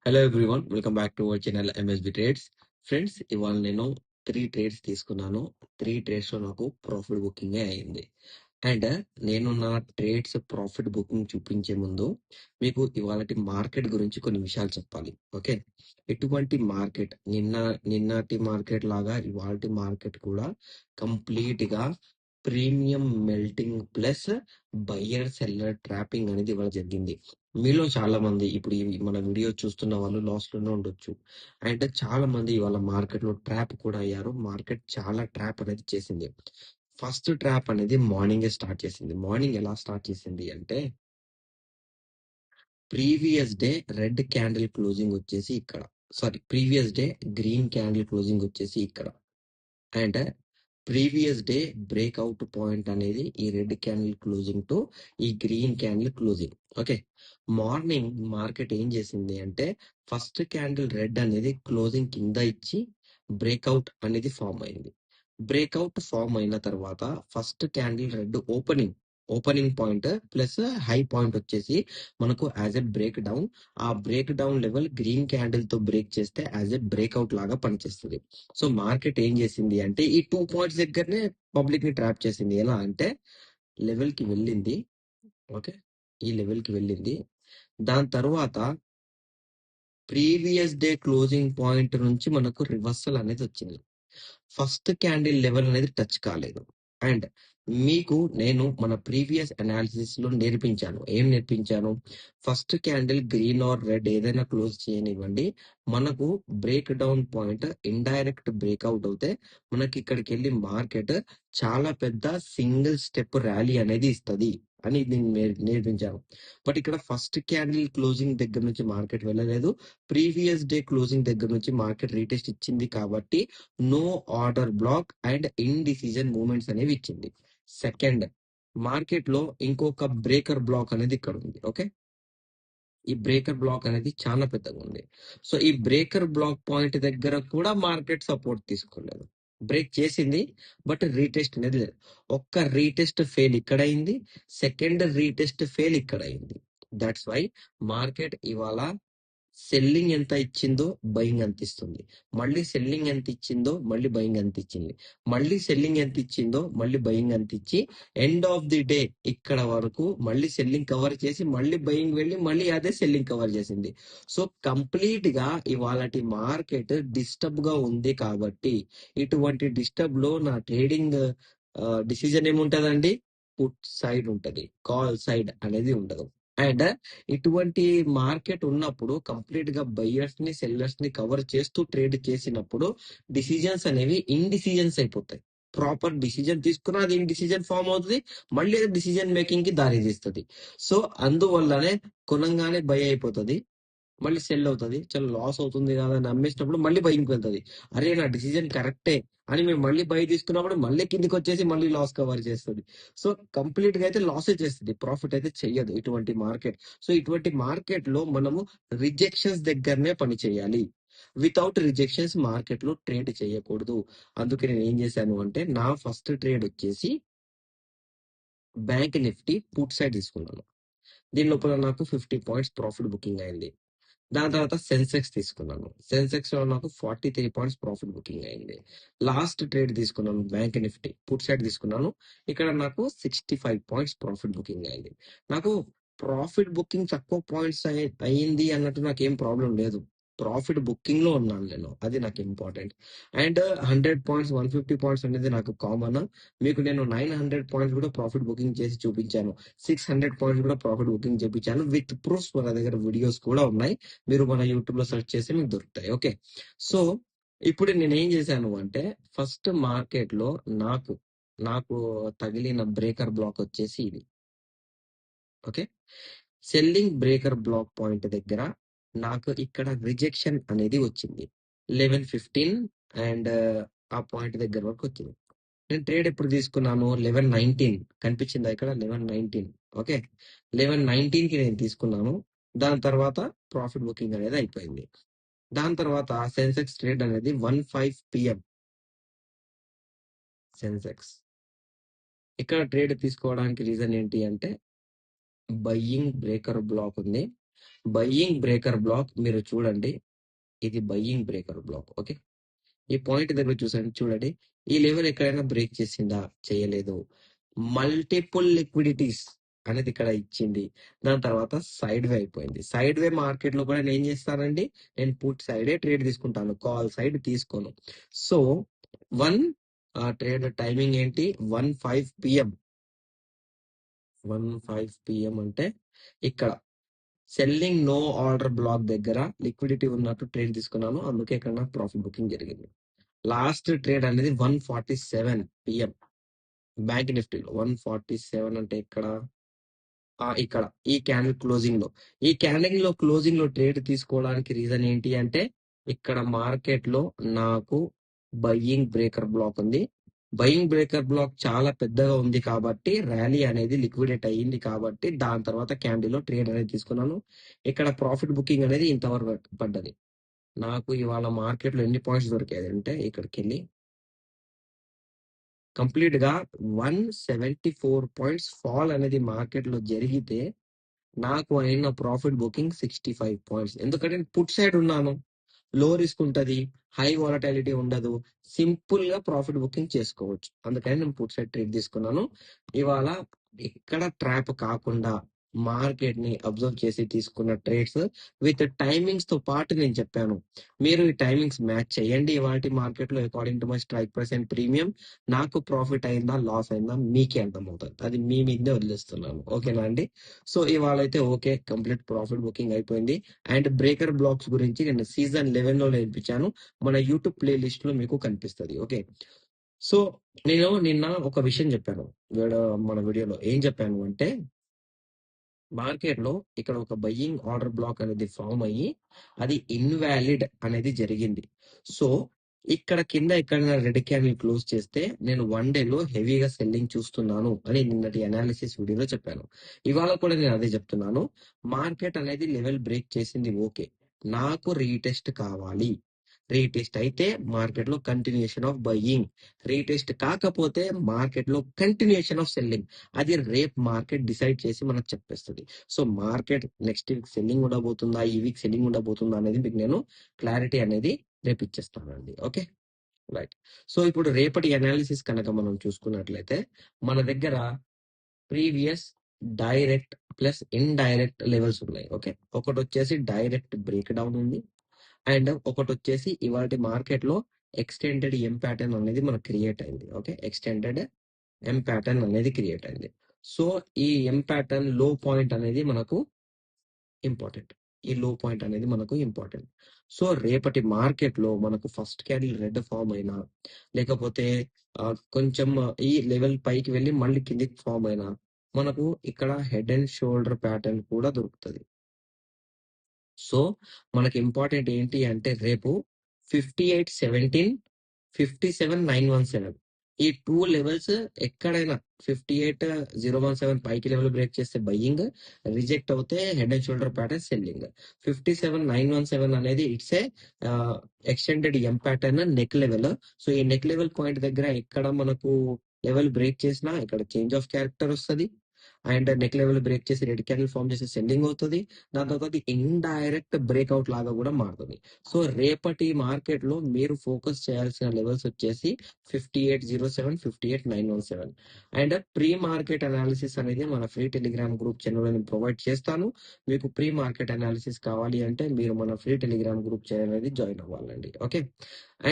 Hello everyone, welcome back to our channel MSB trades. Friends, ఇవాళ నేను 3 trades తీసుకున్నాను. 3 trades లో నాకు ప్రాఫిట్ బుకింగ్ అయింది. అండ్ నేను నా ట్రేడ్స్ ప్రాఫిట్ బుకింగ్ చూపించే ముందు మీకు ఇవాళటి మార్కెట్ గురించి కొన్ని విషయాలు చెప్పాలి. ఓకే, ఎటువంటి మార్కెట్ నిన్నటి మార్కెట్ లాగా ఇవాళటి మార్కెట్ కూడా కంప్లీట్ గా premium melting plus buyer seller trapping అనేది ఇవాళ జరిగింది. మీలో చాలా మంది ఇప్పుడు మన వీడియో చూస్తున్న వాళ్ళు లాస్ లోనే ఉండొచ్చు. అండ్ చాలా మంది ఇవాళ మార్కెట్ లో ట్రాప్ కూడా అయ్యారు. మార్కెట్ చాలా ట్రాప్ అనేది చేసింది. ఫస్ట్ ట్రాప్ అనేది మార్నింగ్ స్టార్ట్ చేసింది. మార్నింగ్ ఎలా స్టార్ట్ చేసింది అంటే, previous day red candle closing వచ్చేసి ఇక్కడ, sorry previous day green candle closing వచ్చేసి ఇక్కడ. And previous day breakout point అనేది ఈ రెడ్ క్యాండిల్ క్లోజింగ్ టు ఈ green candle closing. Okay, morning market ఏం చేసింది అంటే, ఫస్ట్ క్యాండిల్ రెడ్ అనేది క్లోజింగ్ కింద ఇచ్చి బ్రేక్అవుట్ అనేది ఫామ్ అయింది. బ్రేక్అవుట్ ఫామ్ అయిన తర్వాత first candle red opening point plus high point వచ్చేసి మనకు యాజ్ ఎ బ్రేక్ డౌన్. ఆ break down level green candle తో బ్రేక్ చేస్తే యాజ్ ఎ బ్రేక్అవుట్ లాగా పనిచేస్తుంది. సో మార్కెట్ ఏం చేసింది అంటే, ఈ 2 పాయింట్స్ దగ్గరనే పబ్లిక్ ని ట్రాప్ చేసింది. ఎలా అంటే, లెవెల్ కి వెళ్ళింది. ఓకే, ఈ లెవెల్ కి వెళ్ళింది. దాని తర్వాత ప్రీవియస్ డే క్లోజింగ్ పాయింట్ నుంచి మనకు రివర్సల్ అనేది వచ్చింది. ఫస్ట్ క్యాండిల్ లెవెల్ అనేది టచ్ కాలేదు. అండ్ మీకు నేను మన ప్రీవియస్ అనాలిసిస్ లో నేర్పించాను. ఏం నేర్పించాను? First candle green are red ఏదైనా క్లోజ్ చేయనివ్వండి, మనకు break down point indirect breakout అవుతే మనకి ఇక్కడికి వెళ్ళి మార్కెట్ చాలా పెద్ద సింగిల్ స్టెప్ ర్యాలీ అనేది ఇస్తుంది అని నేను నేర్పించాను. బట్ ఇక్కడ ఫస్ట్ క్యాండిల్ క్లోజింగ్ దగ్గర నుంచి మార్కెట్ వెళ్ళలేదు. ప్రీవియస్ డే క్లోజింగ్ దగ్గర నుంచి మార్కెట్ రీటెస్ట్ ఇచ్చింది కాబట్టి no order block and indecision moments అనేవి ఇచ్చింది. సెకండ్, మార్కెట్ లో ఇంకొక బ్రేకర్ బ్లాక్ అనేది ఇక్కడ ఉంది. ఓకే, ఈ బ్రేకర్ బ్లాక్ అనేది చాలా పెద్దగా ఉంది. సో ఈ బ్రేకర్ బ్లాక్ పాయింట్ దగ్గర కూడా మార్కెట్ సపోర్ట్ తీసుకోలేదు. బ్రేక్ చేసింది బట్ రీటెస్ట్ అనేది లేదు. ఒక్క రీటెస్ట్ ఫెయిల్ ఇక్కడ అయింది, సెకండ్ రీటెస్ట్ ఫెయిల్ ఇక్కడ అయింది. దట్స్ వై మార్కెట్ ఇవాళ సెల్లింగ్ ఎంత ఇచ్చిందో బయింగ్ అంత ఇస్తుంది. మళ్ళీ సెల్లింగ్ ఎంత ఇచ్చిందో మళ్ళీ బయింగ్ అంత ఇచ్చింది. మళ్ళీ సెల్లింగ్ ఎంత ఇచ్చిందో మళ్ళీ బయింగ్ అంత ఇచ్చి ఎండ్ ఆఫ్ ది డే ఇక్కడ వరకు మళ్ళీ సెల్లింగ్ కవర్ చేసి మళ్ళీ బయింగ్ వెళ్ళి మళ్ళీ అదే సెల్లింగ్ కవర్ చేసింది. సో కంప్లీట్ గా ఇవాళటి మార్కెట్ డిస్టర్బ్ గా ఉంది. కాబట్టి ఇటువంటి డిస్టర్బ్ లో నా ట్రేడింగ్ డిసిజన్ ఏముంటదండి? పుట్ సైడ్ ఉంటది, కాల్ సైడ్ అనేది ఉండదు. అండ్ ఇటువంటి మార్కెట్ ఉన్నప్పుడు కంప్లీట్ గా బయ్యర్స్ ని సెల్లర్స్ ని కవర్ చేస్తూ ట్రేడ్ చేసినప్పుడు డిసిజన్స్ అనేవి ఇండిసిజన్స్ అయిపోతాయి. ప్రాపర్ డిసిజన్ తీసుకున్నా అది ఇండిసిజన్ ఫామ్ అవుతుంది, మళ్ళీ అది డిసిజన్ మేకింగ్ కి దారి తీస్తుంది. సో అందువల్లనే కొనంగానే బై అయిపోతుంది, మళ్ళీ సెల్ అవుతుంది, చాలా లాస్ అవుతుంది కదా అని అమ్మేసినప్పుడు మళ్ళీ బయింగ్కి వెళ్తుంది. అరే నా డిసిజన్ కరెక్టే అని మేము మళ్ళీ బై తీసుకున్నప్పుడు మళ్ళీ కిందికి వచ్చేసి మళ్ళీ లాస్ కవర్ చేస్తుంది. సో కంప్లీట్ గా అయితే లాసే చేస్తుంది, ప్రాఫిట్ అయితే చెయ్యదు ఇటువంటి మార్కెట్. సో ఇటువంటి మార్కెట్ లో మనము రిజెక్షన్స్ దగ్గరనే పని చేయాలి. వితౌట్ రిజెక్షన్స్ మార్కెట్ లో ట్రేడ్ చేయకూడదు. అందుకే నేను ఏం చేశాను అంటే, నా ఫస్ట్ ట్రేడ్ వచ్చేసి బ్యాంక్ నిఫ్టీ పుట్ సైడ్ తీసుకున్నాను. దీని లోపల నాకు 50 పాయింట్స్ ప్రాఫిట్ బుకింగ్ అయింది. దాని తర్వాత సెన్సెక్స్ తీసుకున్నాను. సెన్సెక్స్ లో నాకు 43 పాయింట్స్ ప్రాఫిట్ బుకింగ్ అయింది. లాస్ట్ ట్రేడ్ తీసుకున్నాను బ్యాంక్ నిఫ్టీ పుట్ సైడ్ తీసుకున్నాను. ఇక్కడ నాకు 65 పాయింట్స్ ప్రాఫిట్ బుకింగ్ అయింది. నాకు ప్రాఫిట్ బుకింగ్ తక్కువ పాయింట్స్ అయ్యింది అన్నట్టు నాకు ఏం ప్రాబ్లం లేదు. ప్రాఫిట్ బుకింగ్ లో ఉన్నాను నేను, అది నాకు ఇంపార్టెంట్. అండ్ 100 పాయింట్స్ 150 పాయింట్స్ అనేది నాకు కామన్. మీకు నేను 900 పాయింట్స్ కూడా ప్రాఫిట్ బుకింగ్ చేసి చూపించాను. 600 పాయింట్స్ కూడా ప్రాఫిట్ బుకింగ్ చేపించాను విత్ ప్రూఫ్స్. మన దగ్గర వీడియోస్ కూడా ఉన్నాయి, మీరు మన యూట్యూబ్ లో సెర్చ్ చేసి మీకు దొరుకుతాయి. ఓకే, సో ఇప్పుడు నేను ఏం చేశాను అంటే, ఫస్ట్ మార్కెట్ లో నాకు నాకు తగిలిన బ్రేకర్ బ్లాక్ వచ్చేసి ఇది. Okay, selling breaker block point దగ్గర నాకు ఇక్కడ రిజెక్షన్ అనేది వచ్చింది 11:15 అండ్ ఆ పాయింట్ దగ్గర వరకు వచ్చింది. నేను ట్రేడ్ ఎప్పుడు తీసుకున్నాను? 11:19 కనిపించిందా ఇక్కడ? 11:19. ఓకే, 11:19 కి నేను తీసుకున్నాను. దాని తర్వాత ప్రాఫిట్ బుకింగ్ అనేది అయిపోయింది. దాని తర్వాత సెన్సెక్స్ ట్రేడ్ అనేది 1:05 PM. సెన్సెక్స్ ఇక్కడ ట్రేడ్ తీసుకోవడానికి రీజన్ ఏంటి అంటే, బయ్యింగ్ బ్రేకర్ బ్లాక్ ఉంది. బయ్యింగ్ బ్రేకర్ బ్లాక్ మీరు చూడండి. ఇది బయ్యింగ్ బ్రేకర్ బ్లాక్. ఓకే. ఈ పాయింట్ దగ్గర చూడండి. ఈ లెవెల్ ఎక్కడైనా బ్రేక్ చేసిందా? చేయలేదు. మల్టిపుల్ లిక్విడిటీస్ అనేది ఇక్కడ ఇచ్చింది. దాని తర్వాత సైడ్ వే అయిపోయింది. సైడ్ వే మార్కెట్ లో కూడా నేను ఏం చేస్తానండి, నేను పుట్ సైడే ట్రేడ్ తీసుకుంటాను, కాల్ సైడ్ తీసుకోను. సో వన్ ట్రేడ్ టైమింగ్ ఏంటి, 1:05 PM. 1:05 PM అంటే ఇక్కడ సెల్లింగ్ నో ఆర్డర్ బ్లాక్ దగ్గర లిక్విడిటీ ఉన్నట్టు ట్రేడ్ తీసుకున్నాను, అందుకే ఇక్కడ నాకు ప్రాఫిట్ బుకింగ్ జరిగింది. లాస్ట్ ట్రేడ్ అనేది 1:47 PM బ్యాంక్ నిఫ్టీలో. 1:47 అంటే ఇక్కడ ఈ క్యాండిల్ క్లోజింగ్ లో ట్రేడ్ తీసుకోవడానికి రీజన్ ఏంటి అంటే, ఇక్కడ మార్కెట్ లో నాకు బయ్యింగ్ బ్రేకర్ బ్లాక్ ఉంది. బయ్యింగ్ బ్రేకర్ బ్లాక్ చాలా పెద్దగా ఉంది కాబట్టి ర్యాలీ అనేది లిక్విడేట్ అయ్యింది కాబట్టి దాని తర్వాత క్యాండిల్ లో ట్రేడ్ అనేది తీసుకున్నాను. ఇక్కడ ప్రాఫిట్ బుకింగ్ అనేది ఇంతవరకు పడ్డది. నాకు ఇవాళ మార్కెట్ లో ఎన్ని పాయింట్స్ దొరికాయి అంటే, ఇక్కడికి వెళ్ళి కంప్లీట్ గా 174 పాయింట్స్ ఫాల్ అనేది మార్కెట్ లో జరిగితే నాకు అయిన ప్రాఫిట్ బుకింగ్ 65 పాయింట్స్. ఎందుకంటే నేను పుట్ సైడ్ ఉన్నాను, లో రిస్క్ ఉంటది, హై వాలటాలిటీ ఉండదు, సింపుల్ గా ప్రాఫిట్ బుకింగ్ చేసుకోవచ్చు. అందుకని నేను పుట్ సైడ్ ట్రేడ్ తీసుకున్నాను. ఇవాళ ఎక్కడ ట్రాప్ కాకుండా మార్కెట్ ని అబ్జర్వ్ చేసి తీసుకున్న ట్రేడ్స్ విత్ టైమింగ్స్ తో పాటు నేను చెప్పాను. మీరు ఈ టైమింగ్స్ మ్యాచ్ చేయండి. ఇవాళ మార్కెట్ లో according to my strike price and premium నాకు ప్రాఫిట్ అయిందా లాస్ అయిందా మీకే అర్థమవుతుంది. అది మీ మీదే వదిలేస్తున్నాను. ఓకేనా అండి? సో ఇవాళ అయితే ఓకే, కంప్లీట్ ప్రాఫిట్ బుకింగ్ అయిపోయింది. అండ్ బ్రేకర్ బ్లాక్స్ గురించి నేను సీజన్ 11 లో నేర్పించాను, మన యూట్యూబ్ ప్లే లిస్ట్ లో మీకు కనిపిస్తుంది. ఓకే. సో నేను నిన్న ఒక విషయం చెప్పాను మన వీడియోలో. ఏం చెప్పాను అంటే, మార్కెట్ లో ఇక్కడ ఒక బయ్యింగ్ ఆర్డర్ బ్లాక్ అనేది ఫామ్ అయ్యి అది ఇన్వాలిడ్ అనేది జరిగింది. సో ఇక్కడ కింద ఎక్కడైనా రెడ్ క్యాండిల్ క్లోజ్ చేస్తే నేను 1 డే లో హెవీగా సెల్లింగ్ చూస్తున్నాను అని నిన్నటి అనాలిసిస్ వీడియోలో చెప్పాను. ఇవాళ కూడా నేను అదే చెప్తున్నాను. మార్కెట్ అనేది లెవెల్ బ్రేక్ చేసింది, ఓకే, నాకు రీటెస్ట్ కావాలి. రీటెస్ట్ అయితే మార్కెట్ లో కంటిన్యూషన్ ఆఫ్ బయ్యింగ్, రీటెస్ట్ కాకపోతే మార్కెట్ లో కంటిన్యూషన్ ఆఫ్ సెల్లింగ్. అది రేపు మార్కెట్ డిసైడ్ చేసి మనకు చెప్పేస్తుంది. So market next week selling ఉండబోతుందా, ఈ వీక్ సెల్లింగ్ ఉండబోతుందా అనేది మీకు నేను క్లారిటీ అనేది రేపు ఇచ్చేస్తానండి. Okay, right. సో ఇప్పుడు రేపటి అనాలిసిస్ కనుక మనం చూసుకున్నట్లయితే, మన దగ్గర previous direct plus indirect levels ఉన్నాయి. ఓకే, ఒకటి వచ్చేసి డైరెక్ట్ బ్రేక్ డౌన్ ఉంది, అండ్ ఒకటి వచ్చేసి ఇవాళ మార్కెట్ లో ఎక్స్టెండెడ్ ఎం ప్యాటర్న్ అనేది మనకు క్రియేట్ అయింది. ఓకే, ఎక్స్టెండెడ్ ఎం ప్యాటర్న్ అనేది క్రియేట్ అయింది. సో ఈ ఎం ప్యాటర్న్ లో పాయింట్ అనేది మనకు ఇంపార్టెంట్. ఈ లో పాయింట్ అనేది మనకు ఇంపార్టెంట్. సో రేపటి మార్కెట్ లో మనకు ఫస్ట్ క్యాండిల్ రెడ్ ఫామ్ అయినా, లేకపోతే కొంచెం ఈ లెవెల్ పైకి వెళ్ళి మళ్ళీ కిందికి ఫామ్ అయినా, మనకు ఇక్కడ హెడ్ అండ్ షోల్డర్ ప్యాటర్న్ కూడా దొరుకుతుంది. సో మనకి ఇంపార్టెంట్ ఏంటి అంటే, రేపు 58.17, 57.917 ఈ 2 లెవెల్స్ ఎక్కడైనా 58.017 పైకి లెవెల్ బ్రేక్ చేస్తే బయ్యింగ్, రిజెక్ట్ అవుతే head and shoulder pattern selling. 57.917 అనేది it's a extended M pattern neck level. So ఈ నెక్ లెవెల్ పాయింట్ దగ్గర ఎక్కడ మనకు లెవెల్ బ్రేక్ చేసినా ఇక్కడ చేంజ్ ఆఫ్ క్యారెక్టర్ వస్తుంది, అండ్ నెక్ లెవెల్ బ్రేక్ చేసి రెడ్ క్యాండిల్ ఫామ్ చేసి సెల్లింగ్ అవుతుంది. దాని తర్వాత ఇండైరెక్ట్ బ్రేక్అవుట్ లాగా కూడా మారుతుంది. సో రేపటి మార్కెట్ లో మీరు ఫోకస్ చేయాల్సిన లెవెల్స్ వచ్చేసి 58.07, 58.917. అండ్ ప్రీ మార్కెట్ అనాలిసిస్ అనేది మన ఫ్రీ టెలిగ్రామ్ గ్రూప్ ఛానల్ నేను ప్రొవైడ్ చేస్తాను. మీకు ప్రీ మార్కెట్ అనాలిసిస్ కావాలి అంటే మీరు మన ఫ్రీ టెలిగ్రామ్ గ్రూప్ ఛానల్ అనేది జాయిన్ అవ్వాలండి. ఓకే.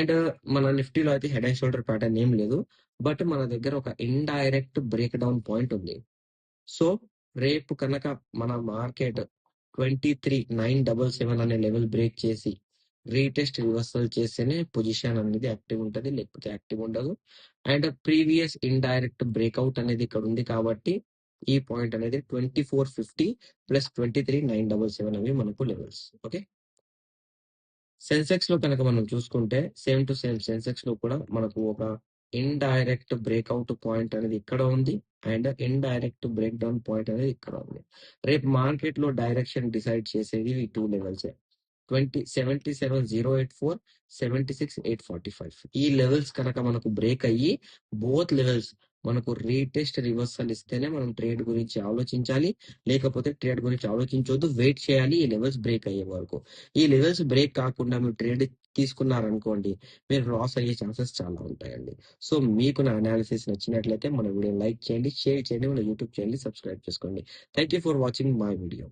అండ్ మన నిఫ్టీలో అయితే హెడ్ అండ్ షోల్డర్ ప్యాటర్న్ ఏం లేదు, బట్ మన దగ్గర ఒక ఇండైరెక్ట్ బ్రేక్ డౌన్ పాయింట్ ఉంది. సో రేపు కనుక మన మార్కెట్ 23.977 అనే లెవెల్ బ్రేక్ చేసి రీటెస్ట్ రివర్సల్ చేస్తేనే పొజిషన్ అనేది యాక్టివ్ ఉంటుంది, లేకపోతే యాక్టివ్ ఉండదు. అండ్ ప్రీవియస్ ఇండైరెక్ట్ బ్రేక్అవుట్ అనేది ఇక్కడ ఉంది కాబట్టి ఈ పాయింట్ అనేది 2450 ప్లస్ 23.977 అవి మనకు లెవెల్స్. ఓకే. సెన్సెక్స్ లో కనుక మనం చూసుకుంటే సేమ్ టు సేమ్ సెన్సెక్స్ లో కూడా మనకు ఒక ఇండైరెక్ట్ బ్రేక్అవుట్ పాయింట్ అనేది ఇక్కడ ఉంది, and indirect break down point అనేది ఇక్కడ ఉంది. రేపు మార్కెట్ లో డైరెక్షన్ డిసైడ్ చేసేది ఈ 2 లెవెల్స్, 77.084, 76.845. ఈ లెవెల్స్ కనుక మనకు బ్రేక్ అయ్యి బోత్ లెవెల్స్ మనకు రీటెస్ట్ రివర్సల్ ఇస్తేనే మనం ట్రేడ్ గురించి ఆలోచించాలి. లేకపోతే ట్రేడ్ గురించి ఆలోచించొద్దు. వెయిట్ చేయాలి ఈ లెవెల్స్ బ్రేక్ అయ్యే వరకు. ఈ లెవెల్స్ బ్రేక్ కాకుండా మీరు ట్రేడ్ తీసుకున్నారనుకోండి, మీరు లాస్ అయ్యే ఛాన్సెస్ చాలా ఉంటాయండి. సో, మీకు నా అనాలిసిస్ నచ్చినట్లయితే మన వీడియోని లైక్ చేయండి, షేర్ చేయండి, మన యూట్యూబ్ ఛానెల్‌ని సబ్స్క్రైబ్ చేసుకోండి. Thank you for watching my video.